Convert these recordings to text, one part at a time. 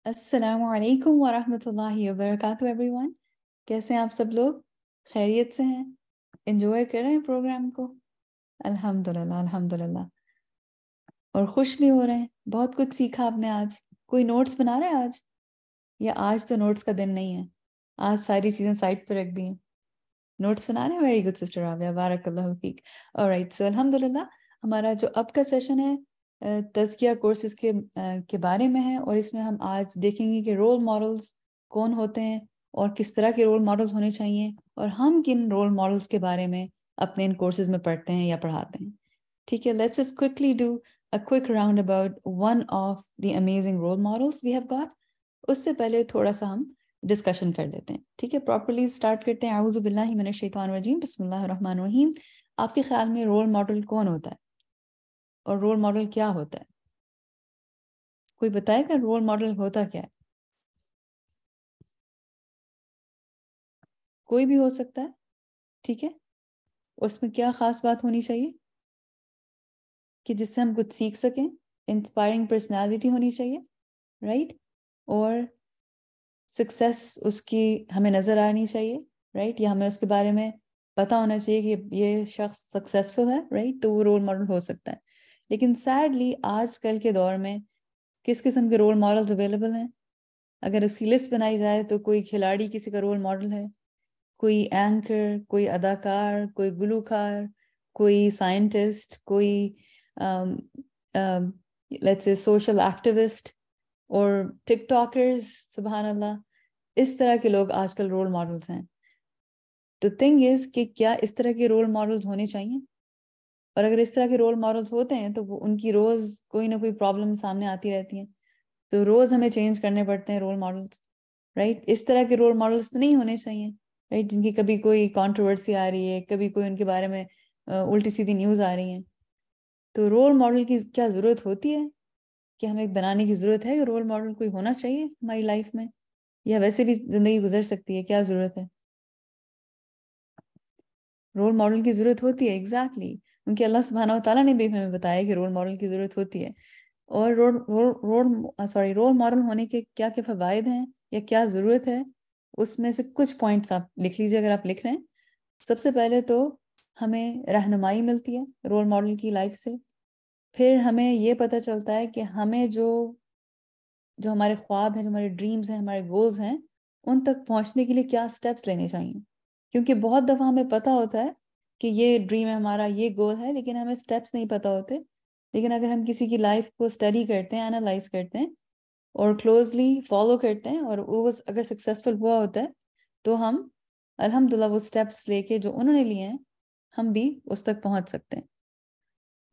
السلام علیکم ورحمۃ اللہ وبرکاتہ ایوری ون. کیسے ہیں آپ سب لوگ؟ خیریت سے ہیں؟ انجوائے کر رہے ہیں پروگرام کو؟ الحمدللہ الحمدللہ. اور خوش بھی ہو رہے ہیں. بہت کچھ سیکھا آپ نے آج. کوئی نوٹس بنا رہے ہیں آج؟ یا آج تو نوٹس کا دن نہیں ہے؟ آج ساری چیزیں سائٹ پہ رکھ دی ہیں. نوٹس بنا رہے ہیں؟ ویری گڈ سسٹر رابعہ، بارک اللہ فیک. آلرائٹ، سو الحمدللہ ہمارا جو اب کا سیشن ہے تزکیہ کورسز کے بارے میں ہے، اور اس میں ہم آج دیکھیں گے کہ رول ماڈلز کون ہوتے ہیں اور کس طرح کے رول ماڈلز ہونے چاہیے، اور ہم کن رول ماڈلز کے بارے میں اپنے ان کورسز میں پڑھتے ہیں یا پڑھاتے ہیں. ٹھیک ہے، let's just quickly do a quick round about one of the amazing role models we have got. اس سے پہلے تھوڑا سا ہم ڈسکشن کر لیتے ہیں. ٹھیک ہے، پراپرلی اسٹارٹ کرتے ہیں. اعوذ باللہ من الشیطان الرجیم، بسم اللہ الرحمن الرحیم. آپ کے خیال میں رول ماڈل کون ہوتا ہے اور رول ماڈل کیا ہوتا ہے؟ کوئی بتائے گا رول ماڈل ہوتا کیا ہے؟ کوئی بھی ہو سکتا ہے. ٹھیک ہے، اس میں کیا خاص بات ہونی چاہیے کہ جس سے ہم کچھ سیکھ سکیں؟ انسپائرنگ پرسنالٹی ہونی چاہیے، رائٹ؟ اور سکسیس اس کی ہمیں نظر آنی چاہیے، رائٹ؟ یا ہمیں اس کے بارے میں پتہ ہونا چاہیے کہ یہ شخص سکسیسفل ہے، رائٹ؟ تو وہ رول ماڈل ہو سکتا ہے. لیکن سیڈلی آج کل کے دور میں کس قسم کے رول ماڈلز اویلیبل ہیں؟ اگر اس کی لسٹ بنائی جائے تو کوئی کھلاڑی کسی کا رول ماڈل ہے، کوئی اینکر، کوئی اداکار، کوئی گلوکار، کوئی سائنٹسٹ، کوئی لیٹس سے سوشل ایکٹیوسٹ، اور ٹک ٹاکرز. سبحان اللہ، اس طرح کے لوگ آج کل رول ماڈلز ہیں. تو تھنگ از کہ کیا اس طرح کے رول ماڈلز ہونے چاہیے؟ اور اگر اس طرح کے رول ماڈلز ہوتے ہیں تو ان کی روز کوئی نہ کوئی پرابلم سامنے آتی رہتی ہیں، تو روز ہمیں چینج کرنے پڑتے ہیں رول ماڈلز، رائٹ؟ اس طرح کے رول ماڈلز تو نہیں ہونے چاہیے، رائٹ؟ جن کی کبھی کوئی کانٹروورسی آ رہی ہے، کبھی کوئی ان کے بارے میں الٹی سیدھی نیوز آ رہی ہیں. تو رول ماڈل کی کیا ضرورت ہوتی ہے؟ کہ ہمیں بنانے کی ضرورت ہے کہ رول ماڈل کوئی ہونا چاہیے ہماری لائف میں، یا ویسے بھی زندگی گزر سکتی ہے؟ کیا ضرورت ہے؟ رول ماڈل کی ضرورت ہوتی ہے، ایگزیکٹلی، کیونکہ اللہ سبحانہ و تعالیٰ نے بھی ہمیں بتایا کہ رول ماڈل کی ضرورت ہوتی ہے. اور رول ماڈل ہونے کے کیا کیا فوائد ہیں یا کیا ضرورت ہے، اس میں سے کچھ پوائنٹس آپ لکھ لیجیے اگر آپ لکھ رہے ہیں. سب سے پہلے تو ہمیں رہنمائی ملتی ہے رول ماڈل کی لائف سے. پھر ہمیں یہ پتہ چلتا ہے کہ ہمیں جو ہمارے خواب ہیں، جو ہمارے ڈریمز ہیں، ہمارے گولز ہیں، ان تک پہنچنے کے لیے کیا سٹیپس لینے چاہیے. کیونکہ بہت دفعہ ہمیں پتہ ہوتا ہے کہ یہ ڈریم ہے ہمارا، یہ گول ہے، لیکن ہمیں سٹیپس نہیں پتہ ہوتے. لیکن اگر ہم کسی کی لائف کو اسٹڈی کرتے ہیں، انالائز کرتے ہیں اور کلوزلی فالو کرتے ہیں، اور وہ اگر سکسیزفل ہوا ہوتا ہے تو ہم الحمدللہ وہ سٹیپس لے کے جو انہوں نے لیے ہیں ہم بھی اس تک پہنچ سکتے ہیں.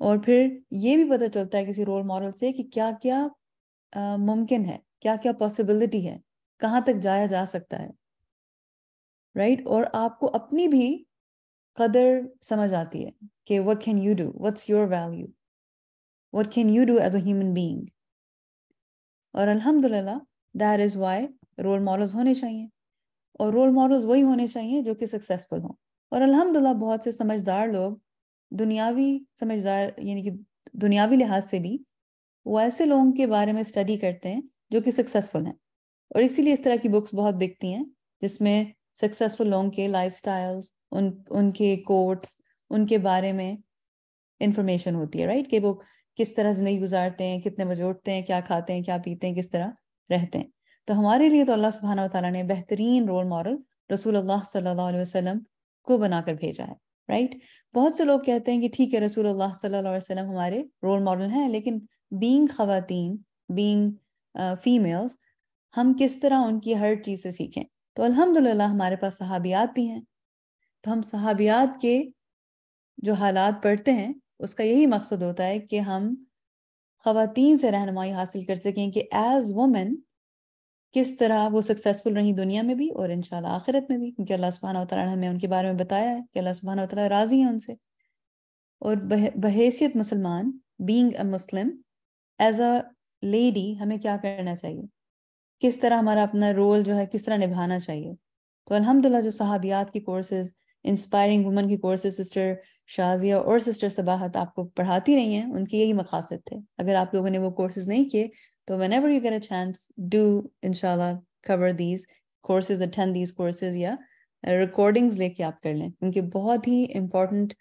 اور پھر یہ بھی پتہ چلتا ہے کسی رول ماڈل سے کہ کیا کیا ممکن ہے، کیا کیا پاسبلٹی ہے، کہاں تک جایا جا سکتا ہے، رائٹ؟ اور آپ کو اپنی بھی قدر سمجھ آتی ہے کہ what can you do, what's your value, what can you do as a human being. اور الحمدللہ that is why role models ہونے چاہیے. اور رول ماڈلز وہی ہونے چاہیے جو کہ سکسیزفل ہوں. اور الحمدللہ بہت سے سمجھدار لوگ، دنیاوی سمجھدار یعنی کہ دنیاوی لحاظ سے بھی، وہ ایسے لوگوں کے بارے میں اسٹڈی کرتے ہیں جو کہ سکسیزفل ہیں. اور اسی لیے اس طرح کی بکس بہت بکتی ہیں جس میں سکسیزفل لوگوں کے لائف سٹائلز، ان کے کوٹس، ان کے بارے میں انفارمیشن ہوتی ہے، رائٹ؟ کہ وہ کس طرح زندگی گزارتے ہیں، کتنے بجے اٹھتے ہیں، کیا کھاتے ہیں، کیا پیتے ہیں، کس طرح رہتے ہیں. تو ہمارے لیے تو اللہ سبحانہ و تعالیٰ نے بہترین رول ماڈل رسول اللہ صلی اللہ علیہ وسلم کو بنا کر بھیجا ہے، رائٹ؟ بہت سے لوگ کہتے ہیں کہ ٹھیک ہے رسول اللہ صلی اللہ علیہ وسلم ہمارے رول ماڈل ہیں، لیکن بینگ خواتین، بینگ فیمیلز، ہم کس طرح ان کی ہر چیز سے سیکھیں. تو الحمدللہ ہمارے پاس صحابیات بھی ہیں. تو ہم صحابیات کے جو حالات پڑھتے ہیں اس کا یہی مقصد ہوتا ہے کہ ہم خواتین سے رہنمائی حاصل کر سکیں کہ ایز وومن کس طرح وہ سکسیزفل رہی دنیا میں بھی اور انشاءاللہ آخرت میں بھی، کیونکہ اللہ سبحانہ و تعالیٰ نے ہمیں ان کے بارے میں بتایا ہے کہ اللہ سبحانہ و تعالیٰ راضی ہیں ان سے. اور بحیثیت مسلمان، being a Muslim, as a lady, ہمیں کیا کرنا چاہیے، کس طرح ہمارا اپنا رول جو ہے کس طرح نبھانا چاہیے. تو الحمدللہ جو صحابیات کی کورسز، انسپائرنگ وومن کی کورسز سسٹر شازیہ اور سسٹر صباحت آپ کو پڑھاتی رہی ہیں، ان کی یہی مقاصد تھے. اگر آپ لوگوں نے وہ کورسز نہیں کیے تو whenever you get a chance, do inshallah cover these courses, attend these courses, یا recordings لے کے آپ کر لیں, کیونکہ بہت ہی important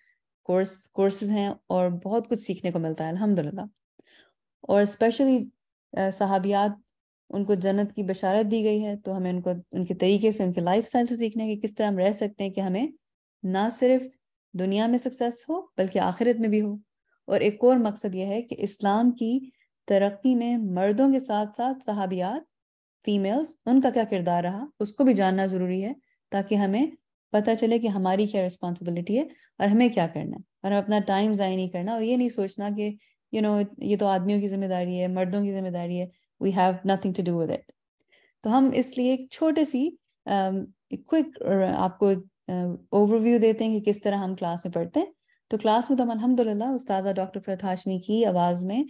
کورسز ہیں اور بہت کچھ سیکھنے کو ملتا ہے الحمدللہ. اور اسپیشلی صحابیات, ان کو جنت کی بشارت دی گئی ہے, تو ہمیں ان کو ان کے طریقے سے, ان کے لائف اسٹائل سے سیکھنا ہے کہ کس طرح ہم رہ سکتے ہیں کہ ہمیں نہ صرف دنیا میں سکسیس ہو بلکہ آخرت میں بھی ہو. اور ایک اور مقصد یہ ہے کہ اسلام کی ترقی میں مردوں کے ساتھ ساتھ صحابیات, فیمیلز, ان کا کیا کردار رہا, اس کو بھی جاننا ضروری ہے, تاکہ ہمیں پتہ چلے کہ ہماری کیا رسپانسبلٹی ہے اور ہمیں کیا کرنا ہے, اور ہمیں اپنا ٹائم ضائع نہیں کرنا, اور یہ نہیں سوچنا کہ یہ تو آدمیوں کی ذمہ داری ہے, مردوں کی ذمہ داری ہے, we have nothing to do with it. تو ہم اس لیے ایک چھوٹے سی کوئک آپ کو اوور ویو دیتے ہیں کہ کس طرح ہم کلاس میں پڑھتے ہیں. تو کلاس میں تو ہم الحمدللہ استاذہ ڈاکٹر فرحت ہاشمی کی آواز میں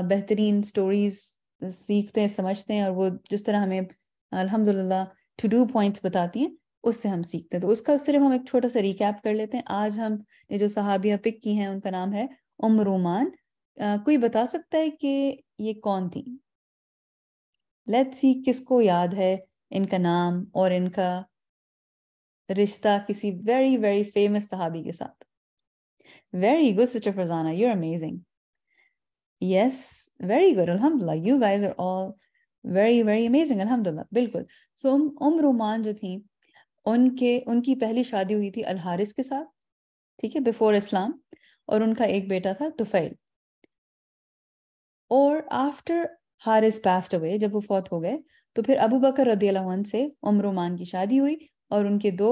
بہترین سٹوریز سیکھتے ہیں, سمجھتے ہیں, اور وہ جس طرح ہمیں الحمدللہ ٹو ڈو پوائنٹس بتاتی ہیں اس سے ہم سیکھتے ہیں. تو اس کا صرف ہم ایک چھوٹا سا ریکیپ کر لیتے ہیں. آج ہم یہ جو صحابیہ پک کی ہیں ان کا نام ہے رومان. کوئی بتا سکتا ہے کہ یہ کون تھی؟ لیٹس سی کس کو یاد ہے ان کا نام اور ان کا رشتہ کسی ویری ویری فیمس صحابی کے ساتھ. Very good, Sister Farzana, you're amazing. Yes, very good, alhamdulillah. You guys are all very very amazing, alhamdulillah. بالکل. So رومان جو تھیں ان کی پہلی شادی ہوئی تھی الحارث کے ساتھ, ٹھیک ہے, بفور اسلام, اور ان کا ایک بیٹا تھا طفیل. اور آفٹر حارث passed away, جب وہ فوت ہو گئے, تو پھر ابو بکر رضی اللہ عنہ سے رومان کی شادی ہوئی, اور ان کے دو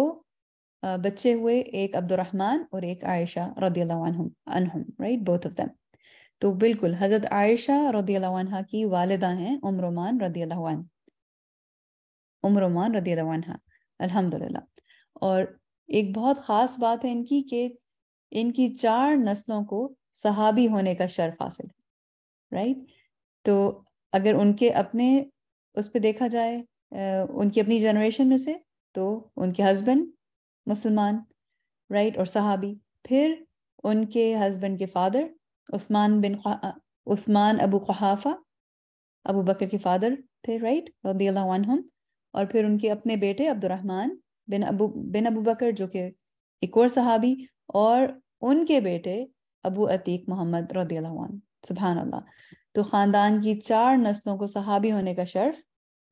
بچے ہوئے, ایک عبد الرحمن اور ایک عائشہ رضی اللہ عنہم, رائٹ, بوتھ آف them. تو بالکل حضرت عائشہ رضی اللہ عنہ کی والدہ ہیں رومان رضی اللہ عنہ, الحمدللہ. اور ایک بہت خاص بات ہے ان کی کہ ان کی 4 نسلوں کو صحابی ہونے کا شرف حاصل ہے, رائٹ. تو اگر ان کے اپنے اس پہ دیکھا جائے ان کی اپنی جنریشن میں سے, تو ان کے ہسبینڈ مسلمان, رائٹ, اور صحابی. پھر ان کے ہسبینڈ کے فادر عثمان ابو قحافہ, ابو بکر کے فادر تھے, رائٹ, رضی اللہ عنہم. اور پھر ان کے اپنے بیٹے عبد الرحمن بن ابو بکر, جو کہ ایک اور صحابی, اور ان کے بیٹے ابو عتیق محمد رضی اللہ عنہ. سبحان اللہ. تو خاندان کی 4 نسلوں کو صحابی ہونے کا شرف,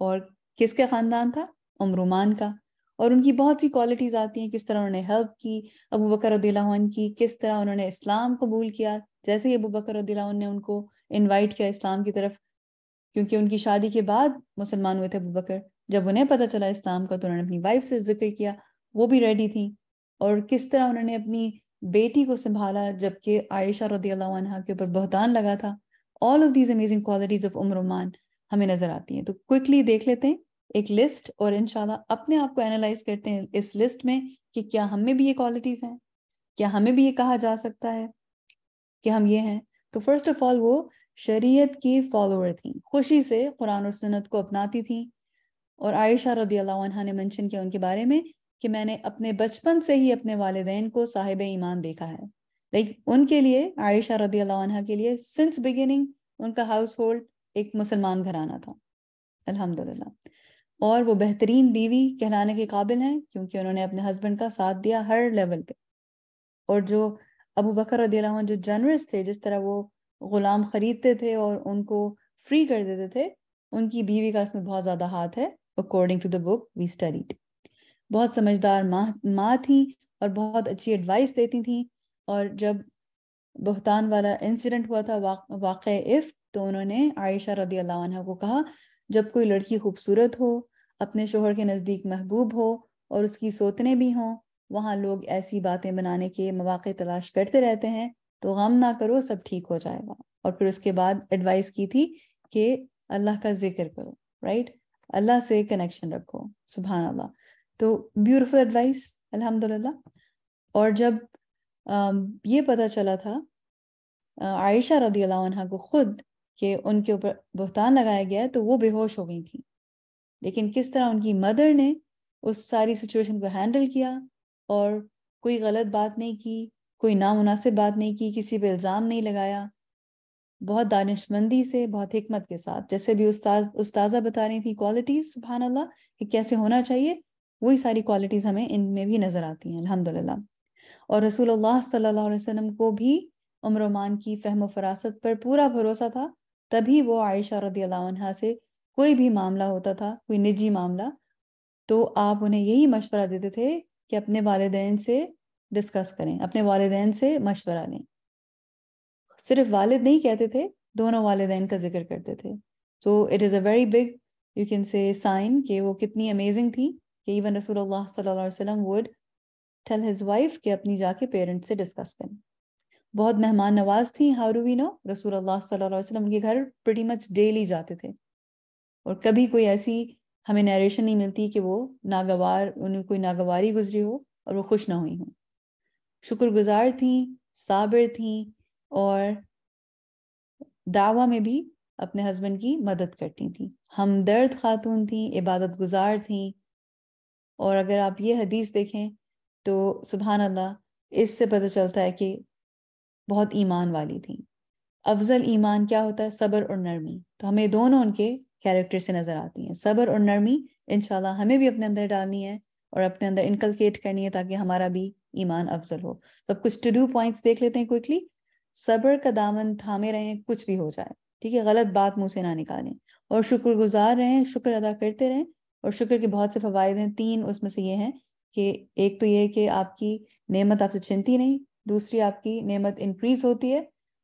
اور کس کے خاندان تھا؟ رومان کا. اور ان کی بہت سی کوالٹیز آتی ہیں, کس طرح انہوں نے ہیلپ کی ابو بکر رضی اللہ عنہ کی, کس طرح انہوں نے اسلام قبول کیا, جیسے ہی ابو بکر رضی اللہ عنہ نے ان کو انوائٹ کیا اسلام کی طرف, کیونکہ ان کی شادی کے بعد مسلمان ہوئے تھے ابو بکر. جب انہیں پتہ چلا اسلام کا تو انہوں نے اپنی وائف سے ذکر کیا, وہ بھی ریڈی تھیں. اور کس طرح انہوں نے اپنی بیٹی کو سنبھالا جبکہ عائشہ رضی اللہ عنہ کے اوپر بہتان لگا تھا. All of these amazing qualities of رومان ہمیں نظر آتی ہیں. تو کوئکلی دیکھ لیتے ہیں ایک لسٹ, اور انشاءاللہ اپنے آپ کو اینالائز کرتے ہیں اس لسٹ میں کہ کیا ہم میں بھی یہ کوالٹیز ہیں, کیا ہمیں بھی یہ کہا جا سکتا ہے کہ ہم یہ ہیں. تو فرسٹ آف آل وہ شریعت کی فالوور تھیں, خوشی سے قرآن اور سنت کو اپناتی تھیں. اور عائشہ رضی اللہ عنہ نے منشن کیا ان کے بارے میں کہ میں نے اپنے بچپن سے ہی اپنے والدین کو صاحب ایمان دیکھا ہے. ان کے لیے, عائشہ رضی اللہ عنہ کے لیے, سنس بگننگ ان کا ہاؤس ہولڈ ایک مسلمان گھرانہ تھا, الحمدللہ. اور وہ بہترین بیوی کہلانے کے قابل ہیں کیونکہ انہوں نے اپنے ہسبینڈ کا ساتھ دیا ہر لیول پہ. اور جو ابو بکر رضی اللہ عنہ جو جنرس تھے, جس طرح وہ غلام خریدتے تھے اور ان کو فری کر دیتے تھے, ان کی بیوی کا اس میں بہت زیادہ ہاتھ ہے, according to the book we studied. بہت سمجھدار ماں تھیں اور بہت اچھی ایڈوائس دیتی تھیں. اور جب بہتان والا انسیڈنٹ ہوا تھا, واقع عفت, تو انہوں نے عائشہ رضی اللہ عنہ کو کہا جب کوئی لڑکی خوبصورت ہو, اپنے شوہر کے نزدیک محبوب ہو, اور اس کی سوتنے بھی ہوں, وہاں لوگ ایسی باتیں بنانے کے مواقع تلاش کرتے رہتے ہیں, تو غم نہ کرو, سب ٹھیک ہو جائے گا. اور پھر اس کے بعد ایڈوائس کی تھی کہ اللہ کا ذکر کرو, رائٹ, اللہ سے کنیکشن رکھو. سبحان اللہ. تو بیوٹیفل ایڈوائس, الحمدللہ. اور جب یہ پتہ چلا تھا عائشہ رضی اللہ عنہ کو خود کہ ان کے اوپر بہتان لگایا گیا ہے, تو وہ بے ہوش ہو گئی تھی. لیکن کس طرح ان کی مدر نے اس ساری سچویشن کو ہینڈل کیا, اور کوئی غلط بات نہیں کی, کوئی نامناسب بات نہیں کی, کسی پہ الزام نہیں لگایا, بہت دانشمندی سے، بہت حکمت کے ساتھ، جیسے بھی استاذہ بتا رہی تھی کوالٹیز، سبحان اللہ، کہ کیسے ہونا چاہیے، وہی ساری کوالٹیز ہمیں ان میں بھی نظر آتی ہیں الحمدللہ۔ اور رسول اللہ صلی اللہ علیہ وسلم کو بھی ام رومان کی فہم و فراست پر پورا بھروسہ تھا، تبھی وہ عائشہ رضی اللہ عنہا سے کوئی بھی معاملہ ہوتا تھا، کوئی نجی معاملہ، تو آپ انہیں یہی مشورہ دیتے تھے کہ اپنے والدین سے ڈسکس کریں، اپنے والدین سے مشورہ لیں۔ صرف والد نہیں کہتے تھے، دونوں والدین کا ذکر کرتے تھے۔ So it is a very big you can say sign کہ وہ کتنی امیزنگ تھی کہ ایون رسول اللہ صلی اللہ علیہ وسلم would tell his wife کہ اپنی جا کے پیرنٹس سے ڈسکس کریں۔ بہت مہمان نواز تھی، ہاؤ ڈو وی نو، رسول اللہ صلی اللہ علیہ وسلم کے گھر پریٹی مچ ڈیلی جاتے تھے، اور کبھی کوئی ایسی ہمیں نیریشن نہیں ملتی کہ وہ ناگوار، انہیں کوئی ناگواری گزری ہو اور وہ خوش نہ ہوئی ہوں۔ شکر گزار تھیں، صابر تھیں، اور دعویٰ میں بھی اپنے ہسبینڈ کی مدد کرتی تھیں، ہمدرد خاتون تھیں، عبادت گزار تھیں۔ اور اگر آپ یہ حدیث دیکھیں تو سبحان اللہ، اس سے پتہ چلتا ہے کہ بہت ایمان والی تھیں۔ افضل ایمان کیا ہوتا ہے؟ صبر اور نرمی۔ تو ہمیں دونوں ان کے کیریکٹر سے نظر آتی ہیں، صبر اور نرمی انشاءاللہ ہمیں بھی اپنے اندر ڈالنی ہے اور اپنے اندر انکلکیٹ کرنی ہے، تاکہ ہمارا بھی ایمان افضل ہو۔ تو اب کچھ ٹو ڈو پوائنٹس دیکھ لیتے ہیں کوئکلی۔ صبر کا دامن تھامے رہیں، کچھ بھی ہو جائے، ٹھیک ہے، غلط بات منہ سے نہ نکالیں، اور شکر گزار رہیں، شکر ادا کرتے رہیں۔ اور شکر کے بہت سے فوائد ہیں، 3 اس میں سے یہ ہیں کہ ایک تو یہ کہ آپ کی نعمت آپ سے چھنتی نہیں، دوسری آپ کی نعمت انکریز ہوتی ہے،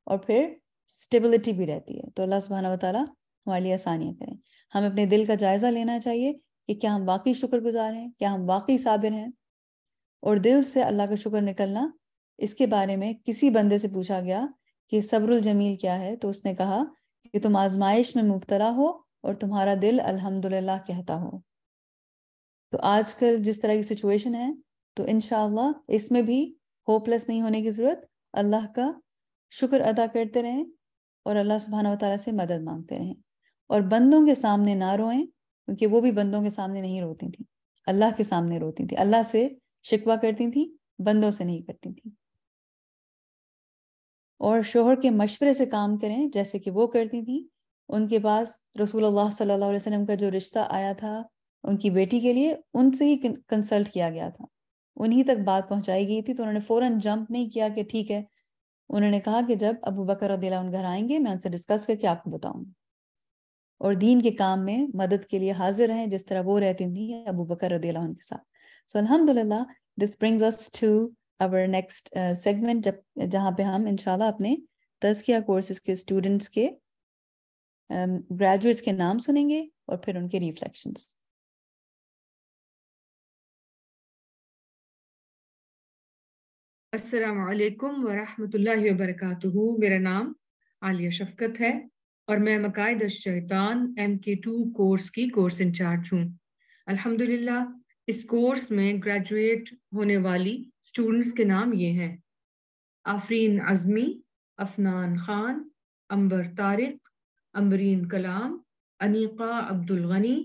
اور پھر اسٹیبلٹی بھی رہتی ہے۔ تو اللہ سبحانہ وتعالیٰ ہمارے لیے آسانیاں کریں۔ ہمیں اپنے دل کا جائزہ لینا چاہیے کہ کیا ہم واقعی شکر گزار ہیں، کیا ہم واقعی صابر ہیں، اور دل سے اللہ کا شکر نکلنا۔ اس کے بارے میں کسی بندے سے پوچھا گیا کہ صبر الجمیل کیا ہے، تو اس نے کہا کہ تم آزمائش میں مبتلا ہو اور تمہارا دل الحمدللہ کہتا ہو۔ تو آج کل جس طرح کی سچویشن ہے، تو انشاءاللہ اس میں بھی ہوپ لیس نہیں ہونے کی ضرورت، اللہ کا شکر ادا کرتے رہیں اور اللہ سبحانہ وتعالیٰ سے مدد مانگتے رہیں، اور بندوں کے سامنے نہ روئیں، کیونکہ وہ بھی بندوں کے سامنے نہیں روتی تھیں، اللہ کے سامنے روتی تھیں، اللہ سے شکوہ کرتی تھیں، بندوں سے نہیں کرتی تھیں۔ اور شوہر کے مشورے سے کام کریں جیسے کہ وہ کرتی تھیں۔ ان کے پاس رسول اللہ صلی اللہ علیہ وسلم کا جو رشتہ آیا تھا ان کی بیٹی کے لیے، ان سے ہی کنسلٹ کیا گیا تھا، انہی تک بات پہنچائی گئی تھی، تو انہوں نے فوراً جمپ نہیں کیا کہ ٹھیک ہے۔ انہوں نے کہا کہ جب ابو بکر رضی اللہ عنہ گھر آئیں گے میں ان سے ڈسکس کر کے آپ کو بتاؤں گا، اور دین کے کام میں مدد کے لیے حاضر رہیں جس طرح وہ رہتی تھیں ابو بکر رضی اللہ عنہ کے ساتھ۔ سو الحمدللہ، this brings us to our next segment، جہاں پہ ہم انشاءاللہ اپنے تزکیہ کورسز کے اسٹوڈنٹس کے گریجویٹس کے نام سنیں گے اور پھر ان کے ریفلیکشنز۔ السلام علیکم ورحمۃ اللہ وبرکاتہ۔ میرا نام عالیہ شفقت ہے اور میں مقاعد الشیطان MK2 کورس کی کورس انچارج ہوں۔ الحمدللہ اس کورس میں گریجویٹ ہونے والی اسٹوڈنٹس کے نام یہ ہیں: آفرین عزمی، افنان خان، امبر طارق، امبرین کلام، انیقہ عبدالغنی،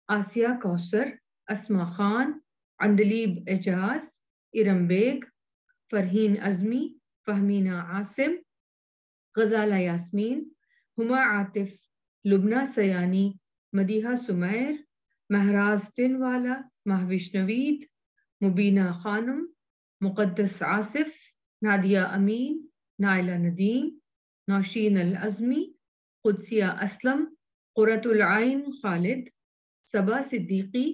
آسیہ کوثر، اسما خان، عندلیب اعجاز، ارم بیگ، فرحین عزمی، فہمینہ عاصم، غزالہ یاسمین، ہما عاطف، لبنہ سیانی، مدیحہ سمیر، مہراز تنوالا، مہوش نوید، مبینہ خانم، مقدس آصف، نادیہ امین، نائلہ ندیم، نوشین العزمی، قدسیہ اسلم، قرۃ العین خالد، صبا صدیقی،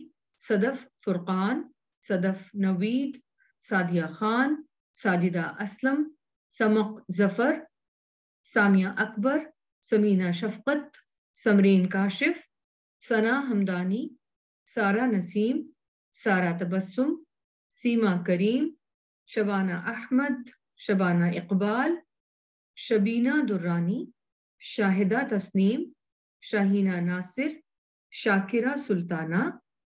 صدف فرقان، صدف نوید، سعدیہ خان، ساجدہ اسلم، سمق ظفر، سامیہ اکبر، سمینہ شفقت، سمرین کاشف، ثنا ہمدانی، سارہ نسیم، سارہ تبسم، سیما کریم، شبانہ احمد، شبانہ اقبال، شبینہ درانی، شاہدہ تسنیم، شاہینہ ناصر، شاکرہ سلطانہ،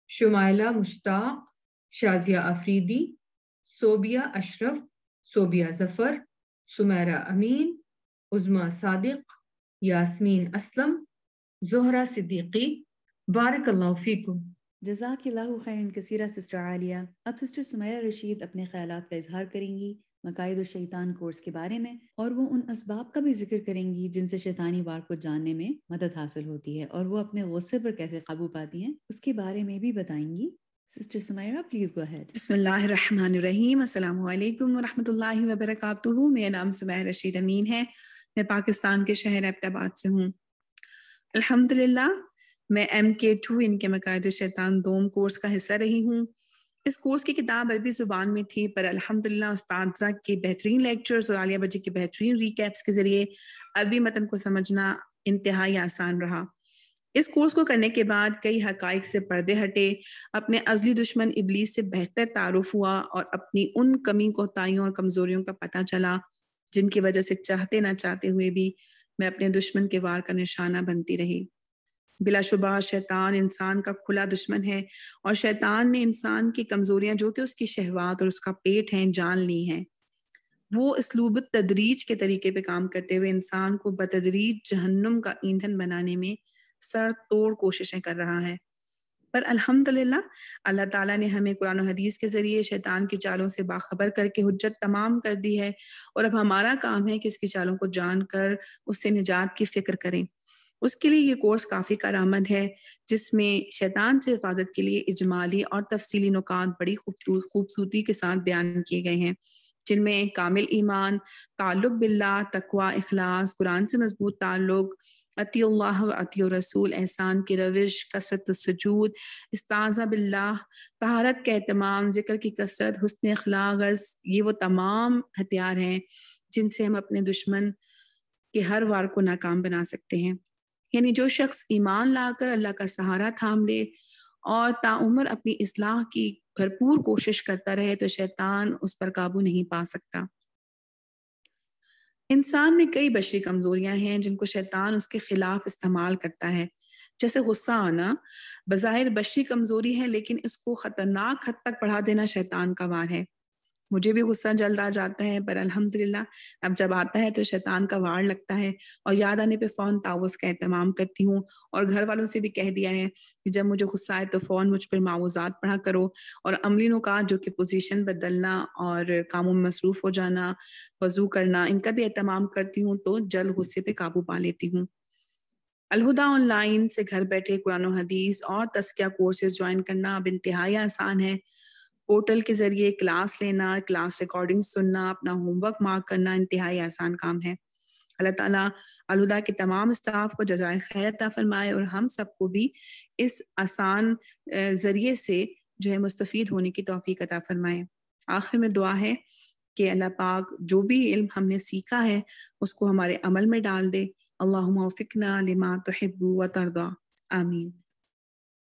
شمائلہ مشتاق، شازیہ افریدی، صوبیہ اشرف، صوبیہ ظفر، سمیرہ امین، عظمیٰ صادق، یاسمین اسلم، زہرہ صدیقی۔ بارک اللہ فیکم۔ جزاک اللہ خیرا کثیرہ سسٹر عالیہ۔ اب سسٹر سمیرہ رشید اپنے خیالات کا اظہار کریں گی۔ مقائد الشیطان کورس کے بارے میں، اور وہ ان اسباب کا بھی ذکر کریں گی جن سے شیطانی وار کو جاننے میں مدد حاصل ہوتی ہے، اور وہ اپنے غصے پر کیسے قابو پاتی ہیں اس کے بارے میں بھی بتائیں گی۔ Sister Sameera please go ahead. بسم اللہ الرحمن الرحیم۔ السلام علیکم ورحمۃ اللہ وبرکاتہ۔ میرا نام سمیرہ رشید امین ہے، میں پاکستان کے شہر ایبٹ آباد سے ہوں۔ الحمدللہ میں MK2 ان کے مقائد الشیطان دوم کورس کا حصہ رہی ہوں۔ اس کورس کی کتاب عربی زبان میں تھی، پر الحمدللہ استاذہ کے بہترین لیکچرز اور عالیہ بجی کے بہترین ریکیپس کے ذریعے عربی متن کو سمجھنا انتہائی آسان رہا۔ اس کورس کو کرنے کے بعد کئی حقائق سے پردے ہٹے، اپنے ازلی دشمن ابلیس سے بہتر تعارف ہوا اور اپنی ان کمی کوتاہیوں اور کمزوریوں کا پتہ چلا جن کی وجہ سے چاہتے نہ چاہتے ہوئے بھی میں اپنے دشمن کے وار کا نشانہ بنتی رہی۔ بلا شبہ شیطان انسان کا کھلا دشمن ہے، اور شیطان نے انسان کی کمزوریاں جو کہ اس کی شہوات اور اس کا پیٹ ہیں جان لی ہیں۔ وہ اسلوب تدریج کے طریقے پہ کام کرتے ہوئے انسان کو بتدریج جہنم کا ایندھن بنانے میں سر توڑ کوششیں کر رہا ہے۔ پر الحمدللہ اللہ تعالیٰ نے ہمیں قرآن و حدیث کے ذریعے شیطان کی چالوں سے باخبر کر کے حجت تمام کر دی ہے، اور اب ہمارا کام ہے کہ اس کی چالوں کو جان کر اس سے نجات کی فکر کریں۔ اس کے لیے یہ کورس کافی کارآمد ہے، جس میں شیطان سے حفاظت کے لیے اجمالی اور تفصیلی نکات بڑی خوبصورتی کے ساتھ بیان کیے گئے ہیں، جن میں کامل ایمان، تعلق باللہ، تقوی، اخلاص، قرآن سے مضبوط تعلق، اطیع اللہ و اطیع رسول، احسان کی روش، کثرت السجود، استعاذہ باللہ، طہارت کا اہتمام، ذکر کی کثرت، حسن اخلاق، یہ وہ تمام ہتھیار ہیں جن سے ہم اپنے دشمن کے ہر وار کو ناکام بنا سکتے ہیں۔ یعنی جو شخص ایمان لا کر اللہ کا سہارا تھام لے اور تاعمر اپنی اصلاح کی بھرپور کوشش کرتا رہے تو شیطان اس پر قابو نہیں پا سکتا۔ انسان میں کئی بشری کمزوریاں ہیں جن کو شیطان اس کے خلاف استعمال کرتا ہے، جیسے غصہ آنا بظاہر بشری کمزوری ہے، لیکن اس کو خطرناک حد تک بڑھا دینا شیطان کا وار ہے۔ مجھے بھی غصہ جلد آ جاتا ہے، پر الحمدللہ اب جب آتا ہے تو شیطان کا وار لگتا ہے، اور یاد آنے پہ فوراً تعوذ کا اہتمام کرتی ہوں، اور گھر والوں سے بھی کہہ دیا ہے کہ جب مجھے غصہ آئے تو فوراً مجھ پر معوذات پڑھا کرو، اور عملی نکات جو کہ پوزیشن بدلنا اور کاموں میں مصروف ہو جانا، وضو کرنا، ان کا بھی اہتمام کرتی ہوں تو جلد غصے پہ قابو پا لیتی ہوں۔ الہدا آن لائن سے گھر بیٹھے قرآن و حدیث اور تزکیہ کورسز جوائن کرنا اب انتہائی آسان ہے۔ پورٹل کے ذریعے کلاس لینا، کلاس ریکارڈنگ سننا، اپنا ہوم ورک مارک کرنا انتہائی آسان کام ہے۔ اللہ تعالیٰ الہدا کے تمام اسٹاف کو جزائے خیر عطا فرمائے، اور ہم سب کو بھی اس آسان ذریعے سے جو ہے مستفید ہونے کی توفیق عطا فرمائے۔ آخر میں دعا ہے کہ اللہ پاک جو بھی علم ہم نے سیکھا ہے اس کو ہمارے عمل میں ڈال دے۔ اللہم وفقنا لما تحب و ترضى، آمین۔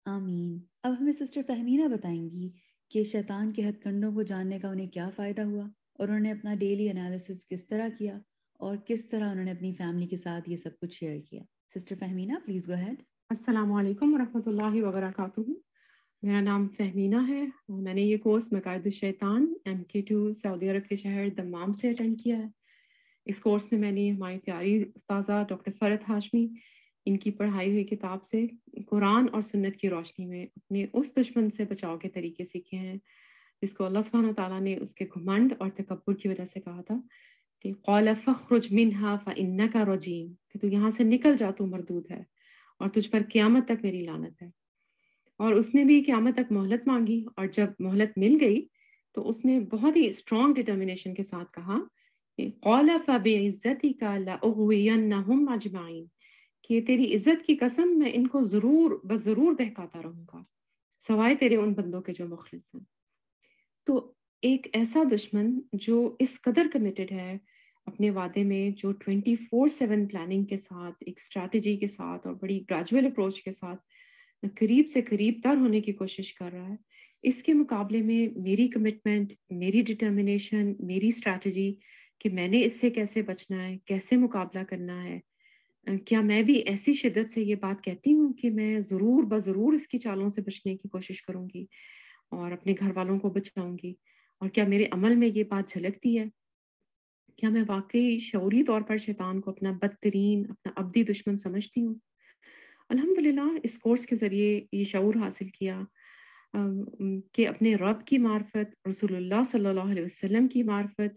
آمین۔ اب ہمیں سسٹر فہمینہ بتائیں گی کہ شیطان کے ہتھ کنڈوں کو جاننے کا انہیں کیا فائدہ ہوا، اور انہوں نے اپنا ڈیلی انالیسس کس طرح کیا، اور کس طرح انہوں نے اپنی فیملی کے ساتھ یہ سب کچھ شیئر کیا۔ Sister Fahmina please go ahead. السلام علیکم ورحمۃ اللہ وبرکاتہ۔ میرا نام فہمینہ ہے، اور میں نے یہ کورس مقائد الشیطان MK2 سعودی عرب کے شہر دمام سے اٹینڈ کیا ہے۔ اس کورس میں نے ہماری پیاری استاذہ ڈاکٹر فرحت ہاشمی ان کی پڑھائی ہوئی کتاب سے قرآن اور سنت کی روشنی میں اپنے اس دشمن سے بچاؤ کے طریقے سیکھے ہیں جس کو اللہ سبحانہ تعالیٰ نے اس کے گھمنڈ اور تکبر کی وجہ سے کہا تھا کہ قال فاخرج منها فإنك رجیم، کہ تو یہاں سے نکل جا، تو مردود ہے اور تجھ پر قیامت تک میری لعنت ہے۔ اور اس نے بھی قیامت تک مہلت مانگی، اور جب مہلت مل گئی تو اس نے بہت ہی اسٹرانگ ڈٹرمنیشن کے ساتھ کہا کہ قال فبعزتک لأغوینہم اجمعین، کہ تیری عزت کی قسم میں ان کو ضرور بہکاتا رہوں گا سوائے تیرے ان بندوں کے جو مخلص ہیں۔ تو ایک ایسا دشمن جو اس قدر کمیٹڈ ہے اپنے وعدے میں، جو 24/7 پلاننگ کے ساتھ، ایک اسٹریٹجی کے ساتھ اور بڑی گریجول اپروچ کے ساتھ قریب سے قریب تر ہونے کی کوشش کر رہا ہے، اس کے مقابلے میں میری کمٹمنٹ، میری ڈٹرمنیشن، میری اسٹریٹجی کہ میں نے اس سے کیسے بچنا ہے، کیسے مقابلہ کرنا ہے، کیا میں بھی ایسی شدت سے یہ بات کہتی ہوں کہ میں ضرور اس کی چالوں سے بچنے کی کوشش کروں گی اور اپنے گھر والوں کو بچاؤں گی، اور کیا میرے عمل میں یہ بات جھلکتی ہے؟ کیا میں واقعی شعوری طور پر شیطان کو اپنا بدترین، اپنا ابدی دشمن سمجھتی ہوں؟ الحمدللہ اس کورس کے ذریعے یہ شعور حاصل کیا کہ اپنے رب کی معرفت، رسول اللہ صلی اللہ علیہ وسلم کی معرفت،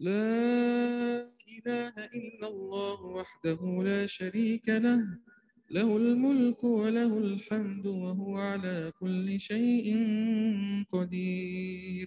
لا إله إلا الله وحده لا شريك له له الملك وله الحمد وهو على كل شيء قدير.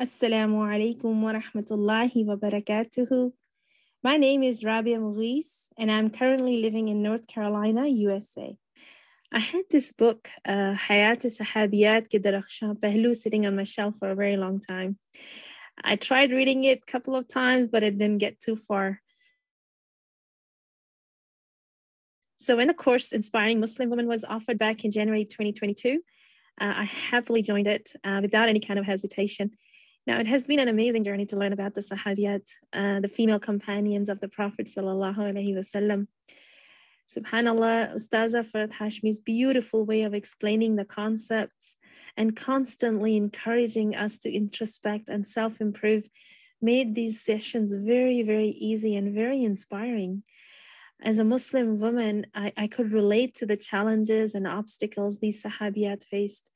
Assalamu alaikum wa rahmatullahi wa barakatuhu. My name is Rabia Mughis, and I'm currently living in North Carolina, USA. I had this book, Hayat Sahabiyat Ke Darakhshan Pehlu, sitting on my shelf for a very long time. I tried reading it a couple of times, but it didn't get too far. So when the course Inspiring Muslim Women was offered back in January 2022, I happily joined it without any kind of hesitation. Now, it has been an amazing journey to learn about the Sahabiyat, the female companions of the Prophet sallallahu alaihi wasallam. Subhanallah, Ustaza Farhat Hashmi's beautiful way of explaining the concepts and constantly encouraging us to introspect and self-improve made these sessions very, very easy and very inspiring. As a Muslim woman, I could relate to the challenges and obstacles these Sahabiyat faced.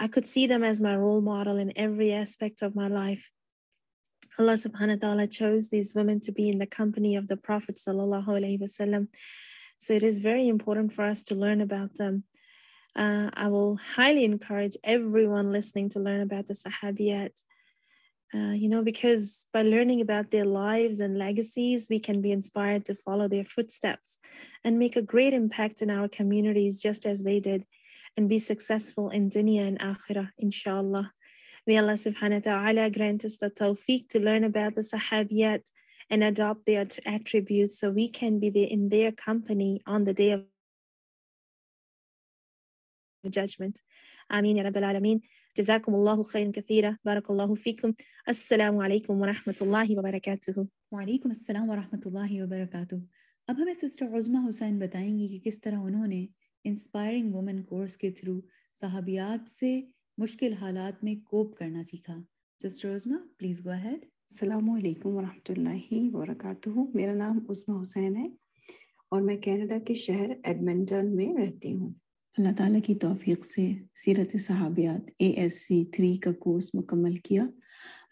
I could see them as my role model in every aspect of my life. Allah subhanahu wa ta'ala chose these women to be in the company of the Prophet sallallahu alaihi wasallam. So it is very important for us to learn about them. I will highly encourage everyone listening to learn about the Sahabiyat. because by learning about their lives and legacies, we can be inspired to follow their footsteps and make a great impact in our communities just as they did, and be successful in dunya and akhirah, inshallah. May Allah subhanahu wa ta'ala grant us the tawfiq to learn about the sahabiyat and adopt their attributes so we can be in their company on the day of judgment. Ameen ya Rabbil Alameen. جزاكم الله خيرا كثيرا. بارك الله فيكم. السلام عليكم ورحمة الله وبركاته. وعلیکم السلام ورحمۃ اللہ وبرکاتہ. اب ہمیں سسٹر عظمیٰ حسین بتائیں گی کہ کس طرح انہوں نے انسپائرنگ وومن کورس کے تھرو صحابیات سے مشکل حالات میں کوپ کرنا سیکھا. Sister Uzma please go ahead. السلام علیکم ورحمۃ اللہ وبرکاتہ. میرا نام عظمیٰ حسین ہے اور میں کینیڈا کے شہر ایڈمنٹن میں رہتی ہوں. اللہ تعالیٰ کی توفیق سے سیرت صحابیات ASC 3 کا کورس مکمل کیا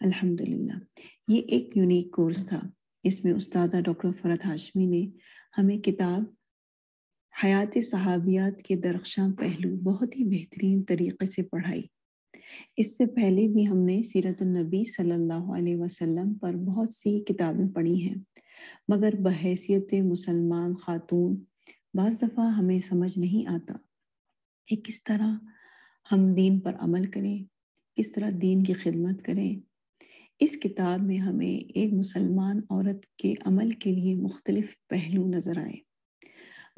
الحمدللہ. یہ ایک یونیک کورس تھا. اس میں استاذہ ڈاکٹر فرحت ہاشمی نے ہمیں کتاب حیات صحابیات کے درخشاں پہلو بہت ہی بہترین طریقے سے پڑھائی. اس سے پہلے بھی ہم نے سیرت النبی صلی اللہ علیہ وسلم پر بہت سی کتابیں پڑھی ہیں، مگر بحیثیت مسلمان خاتون بعض دفعہ ہمیں سمجھ نہیں آتا کہ کس طرح ہم دین پر عمل کریں، کس طرح دین کی خدمت کریں. اس کتاب میں ہمیں ایک مسلمان عورت کے عمل کے لیے مختلف پہلو نظر آئے.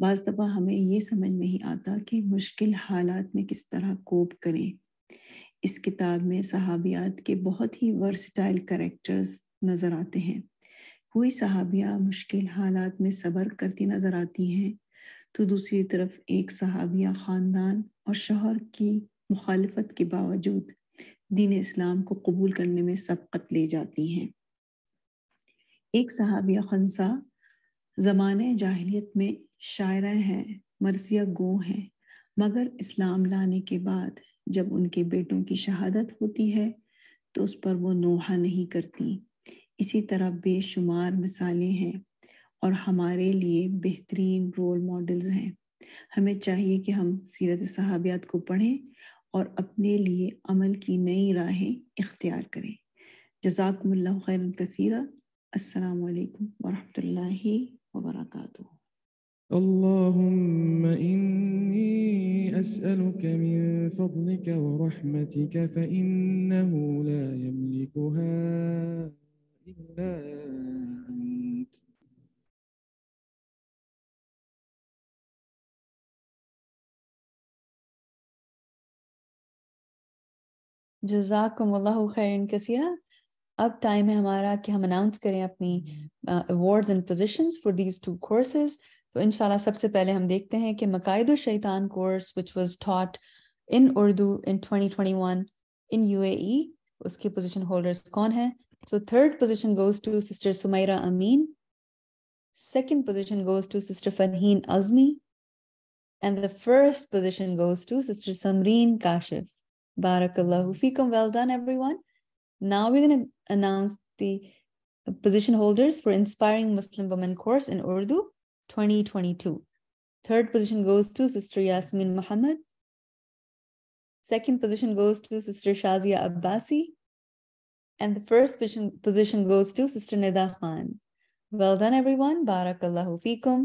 بعض دفعہ ہمیں یہ سمجھ نہیں آتا کہ مشکل حالات میں کس طرح کوپ کریں. اس کتاب میں صحابیات کے بہت ہی ورسٹائل کریکٹرز نظر آتے ہیں. کوئی صحابیہ مشکل حالات میں صبر کرتی نظر آتی ہیں تو دوسری طرف ایک صحابیہ خاندان اور شوہر کی مخالفت کے باوجود دین اسلام کو قبول کرنے میں سبقت لے جاتی ہیں. ایک صحابیہ خنسا زمانے جاہلیت میں شاعرہ ہیں، مرثیہ گو ہیں، مگر اسلام لانے کے بعد جب ان کے بیٹوں کی شہادت ہوتی ہے تو اس پر وہ نوحہ نہیں کرتی. اسی طرح بے شمار مثالیں ہیں اور ہمارے لیے بہترین رول ماڈلز ہیں. ہمیں چاہیے کہ ہم سیرت صحابیات کو پڑھیں اور اپنے لیے عمل کی نئی راہیں اختیار کریں. جزاکم اللہ خیرا کثیرا. السلام علیکم ورحمۃ اللہ وبرکاتہ. اللهم إني أسألك من فضلك ورحمتك فإنه لا يملكها إلا أنت. جزاکم اللہ خیرا کثیرا. اب ٹائم ہے ہمارا کہ ہم اناؤنس کریں اپنی awards and positions for these 2 courses. تو انشاءاللہ سب سے پہلے ہم دیکھتے ہیں کہ مقائد الشیطان course which was taught in Urdu in 2021 in UAE, اس کے پوزیشن ہولڈرز کون ہیں. So 3rd position goes to Sister Sumaira Amin. 2nd position goes to Sister Farheen Azmi. And the 1st position goes to Sister Samreen Kashif. Barakallahu feekum. Well done, everyone. Now we're going to announce the position holders for Inspiring Muslim Women course in Urdu 2022. 3rd position goes to Sister Yasmin Muhammad. 2nd position goes to Sister Shazia Abbasi. And the 1st position goes to Sister Nida Khan. Well done, everyone. Barakallahu feekum.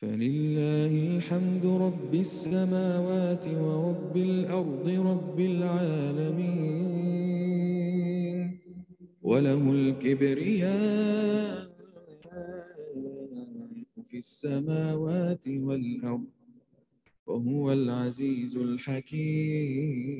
فلله الحمد رب السماوات ورب الأرض رب العالمين وله الكبرياء في السماوات والأرض وهو العزيز الحكيم.